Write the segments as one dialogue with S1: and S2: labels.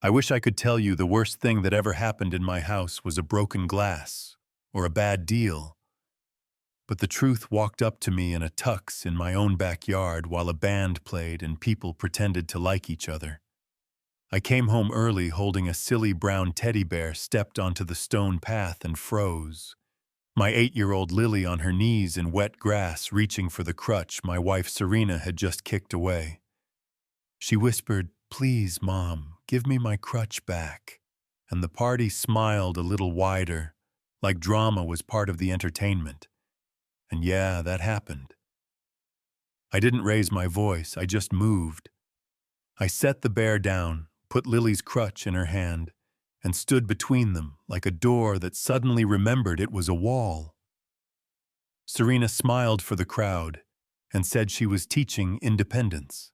S1: I wish I could tell you the worst thing that ever happened in my house was a broken glass or a bad deal, but the truth walked up to me in a tux in my own backyard while a band played and people pretended to like each other. I came home early holding a silly brown teddy bear stepped onto the stone path and froze. My 8-year-old Lily on her knees in wet grass reaching for the crutch my wife Serena had just kicked away. She whispered, "Please, Mom, give me my crutch back." And the party smiled a little wider, like drama was part of the entertainment. And yeah, that happened. I didn't raise my voice, I just moved. I set the bear down, put Lily's crutch in her hand, and stood between them like a door that suddenly remembered it was a wall. Serena smiled for the crowd and said she was teaching independence.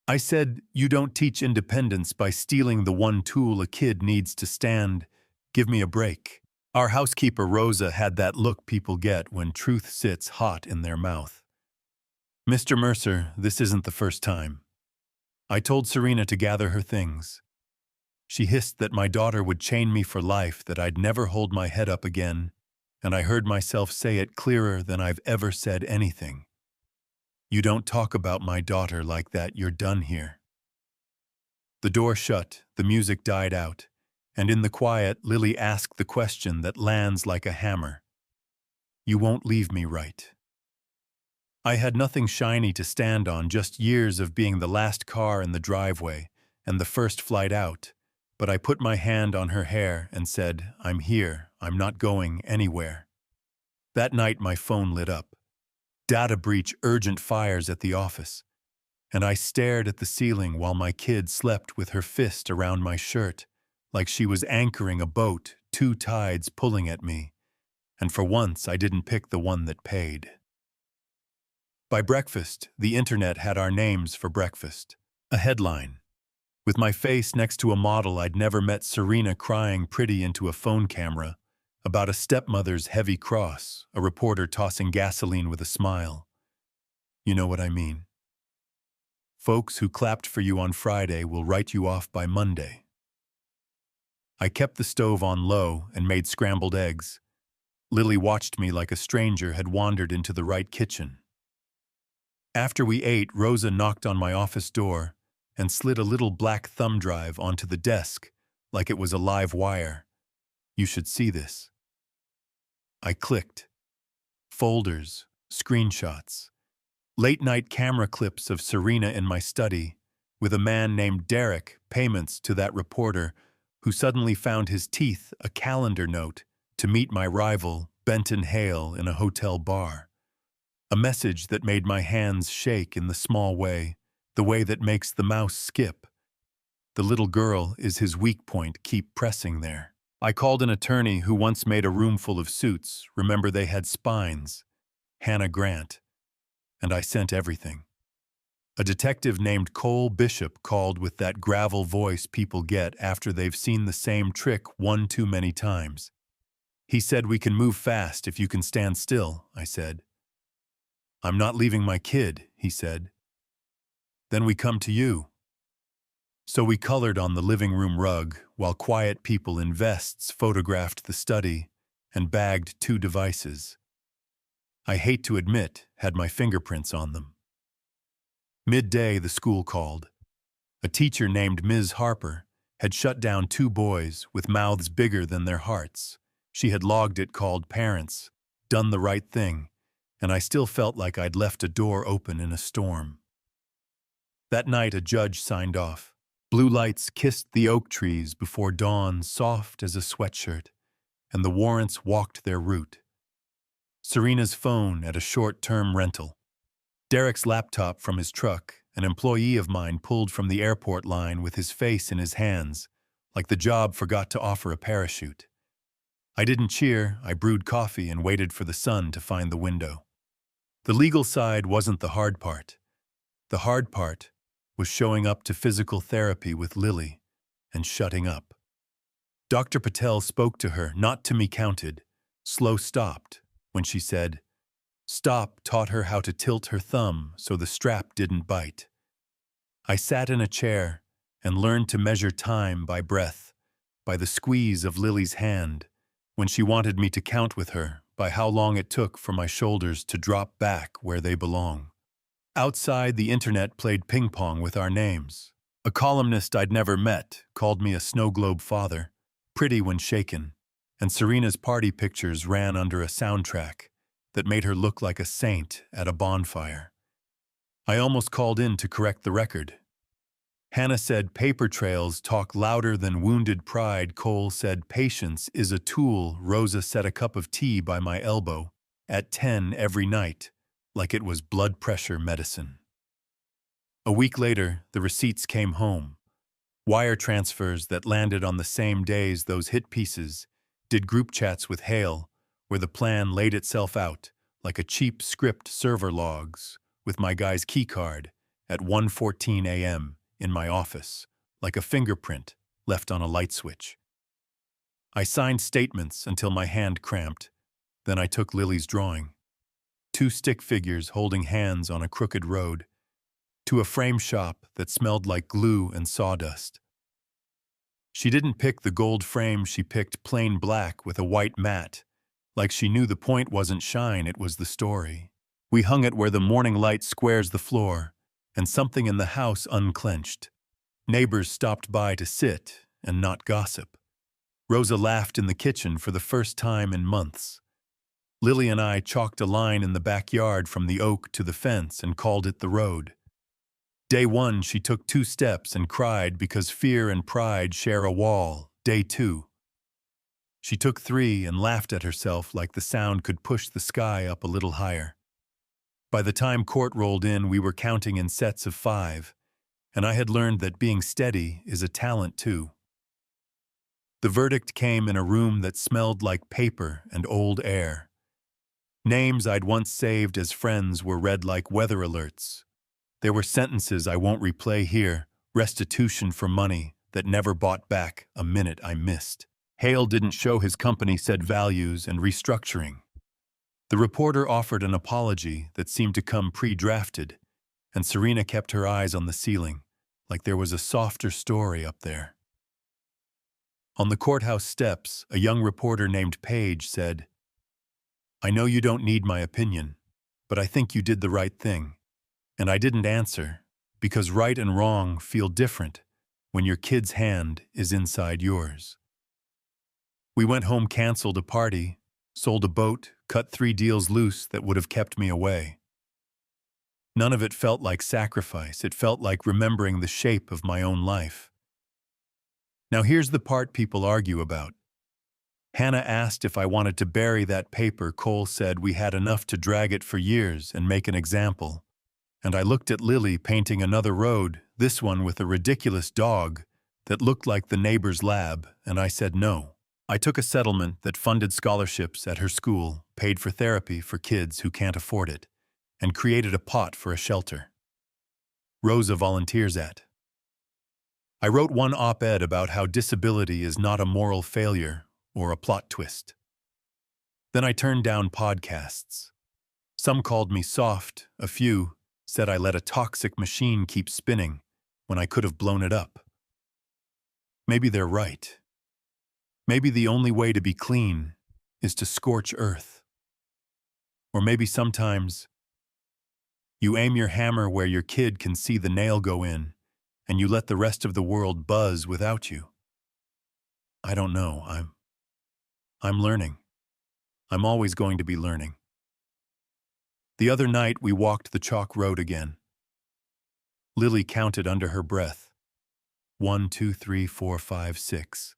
S1: I said, "You don't teach independence by stealing the one tool a kid needs to stand. Give me a break." Our housekeeper Rosa had that look people get when truth sits hot in their mouth. "Mr. Mercer, this isn't the first time." I told Serena to gather her things. She hissed that my daughter would chain me for life, that I'd never hold my head up again, and I heard myself say it clearer than I've ever said anything. "You don't talk about my daughter like that, you're done here." The door shut, the music died out, and in the quiet, Lily asked the question that lands like a hammer. "You won't leave me, right?" I had nothing shiny to stand on, just years of being the last car in the driveway and the first flight out, but I put my hand on her hair and said, "I'm here, I'm not going anywhere." That night my phone lit up. Data breach, urgent fires at the office. And I stared at the ceiling while my kid slept with her fist around my shirt, like she was anchoring a boat, two tides pulling at me. And for once I didn't pick the one that paid. By breakfast, the internet had our names for breakfast. A headline. With my face next to a model I'd never met, Serena crying pretty into a phone camera, about a stepmother's heavy cross, a reporter tossing gasoline with a smile. You know what I mean. Folks who clapped for you on Friday will write you off by Monday. I kept the stove on low and made scrambled eggs. Lily watched me like a stranger had wandered into the right kitchen. After we ate, Rosa knocked on my office door and slid a little black thumb drive onto the desk like it was a live wire. "You should see this." I clicked. Folders, screenshots, late-night camera clips of Serena in my study, with a man named Derek, payments to that reporter, who suddenly found his teeth a calendar note to meet my rival, Benton Hale, in a hotel bar. A message that made my hands shake in the small way, the way that makes the mouse skip. The little girl is his weak point, keep pressing there. I called an attorney who once made a room full of suits, remember they had spines, Hannah Grant, and I sent everything. A detective named Cole Bishop called with that gravel voice people get after they've seen the same trick one too many times. He said, "We can move fast if you can stand still," I said. "I'm not leaving my kid," he said. "Then we come to you." So we colored on the living room rug while quiet people in vests photographed the study and bagged 2 devices. I hate to admit, had my fingerprints on them. Midday, the school called. A teacher named Ms. Harper had shut down 2 boys with mouths bigger than their hearts. She had logged it, called parents, done the right thing, and I still felt like I'd left a door open in a storm. That night, a judge signed off. Blue lights kissed the oak trees before dawn, soft as a sweatshirt, and the warrants walked their route. Serena's phone at a short-term rental. Derek's laptop from his truck, an employee of mine pulled from the airport line with his face in his hands, like the job forgot to offer a parachute. I didn't cheer, I brewed coffee and waited for the sun to find the window. The legal side wasn't the hard part. The hard part was showing up to physical therapy with Lily and shutting up. Dr. Patel spoke to her, not to me counted, slow stopped, when she said, "Stop," taught her how to tilt her thumb so the strap didn't bite. I sat in a chair, and learned to measure time by breath, by the squeeze of Lily's hand, when she wanted me to count with her, by how long it took for my shoulders to drop back where they belong. Outside, the internet played ping-pong with our names. A columnist I'd never met called me a snow globe father, pretty when shaken, and Serena's party pictures ran under a soundtrack that made her look like a saint at a bonfire. I almost called in to correct the record. Hannah said paper trails talk louder than wounded pride. Cole said patience is a tool. Rosa set a cup of tea by my elbow at 10 every night, like it was blood pressure medicine. A week later, the receipts came home. Wire transfers that landed on the same days those hit pieces did group chats with Hale, where the plan laid itself out like a cheap script server logs with my guy's keycard at 1:14 a.m. in my office, like a fingerprint left on a light switch. I signed statements until my hand cramped. Then I took Lily's drawing. 2 stick figures holding hands on a crooked road, to a frame shop that smelled like glue and sawdust. She didn't pick the gold frame, she picked plain black with a white mat, like she knew the point wasn't shine, it was the story. We hung it where the morning light squares the floor, and something in the house unclenched. Neighbors stopped by to sit and not gossip. Rosa laughed in the kitchen for the first time in months. Lily and I chalked a line in the backyard from the oak to the fence and called it the road. Day 1, she took 2 steps and cried because fear and pride share a wall. Day 2. She took 3 and laughed at herself like the sound could push the sky up a little higher. By the time court rolled in, we were counting in sets of 5, and I had learned that being steady is a talent too. The verdict came in a room that smelled like paper and old air. Names I'd once saved as friends were read like weather alerts. There were sentences I won't replay here, restitution for money that never bought back a minute I missed. Hale didn't show his company said values and restructuring. The reporter offered an apology that seemed to come pre-drafted, and Serena kept her eyes on the ceiling, like there was a softer story up there. On the courthouse steps, a young reporter named Paige said, "I know you don't need my opinion, but I think you did the right thing." And I didn't answer, because right and wrong feel different when your kid's hand is inside yours. We went home, canceled a party, sold a boat, cut 3 deals loose that would have kept me away. None of it felt like sacrifice. It felt like remembering the shape of my own life. Now here's the part people argue about. Hannah asked if I wanted to bury that paper. Cole said we had enough to drag it for years and make an example. And I looked at Lily painting another road, this one with a ridiculous dog that looked like the neighbor's lab, and I said no. I took a settlement that funded scholarships at her school, paid for therapy for kids who can't afford it, and created a pot for a shelter Rosa volunteers at. I wrote one op-ed about how disability is not a moral failure or a plot twist. Then I turned down podcasts. Some called me soft, a few said I let a toxic machine keep spinning when I could have blown it up. Maybe they're right. Maybe the only way to be clean is to scorch earth. Or maybe sometimes you aim your hammer where your kid can see the nail go in, and you let the rest of the world buzz without you. I don't know. I'm learning. I'm always going to be learning. The other night, we walked the chalk road again. Lily counted under her breath. 1, 2, 3, 4, 5, 6.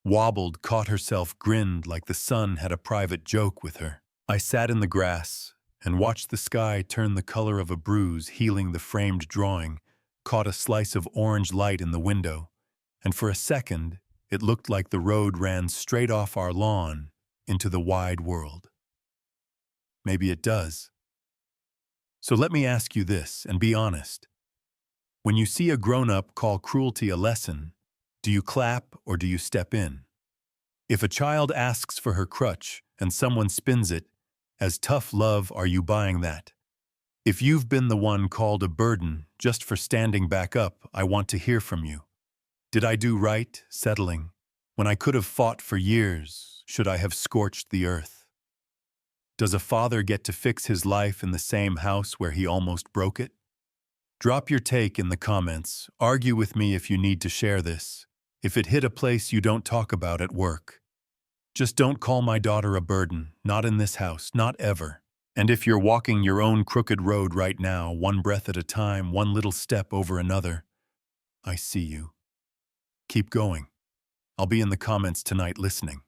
S1: Wobbled, caught herself, grinned like the sun had a private joke with her. I sat in the grass and watched the sky turn the color of a bruise, healing the framed drawing, caught a slice of orange light in the window, and for a second, it looked like the road ran straight off our lawn into the wide world. Maybe it does. So let me ask you this, and be honest. When you see a grown-up call cruelty a lesson, do you clap or do you step in? If a child asks for her crutch and someone spins it, as tough love, are you buying that? If you've been the one called a burden just for standing back up, I want to hear from you. Did I do right, settling? When I could have fought for years, should I have scorched the earth? Does a father get to fix his life in the same house where he almost broke it? Drop your take in the comments. Argue with me if you need to share this. If it hit a place you don't talk about at work. Just don't call my daughter a burden, not in this house, not ever. And if you're walking your own crooked road right now, one breath at a time, one little step over another, I see you. Keep going. I'll be in the comments tonight listening.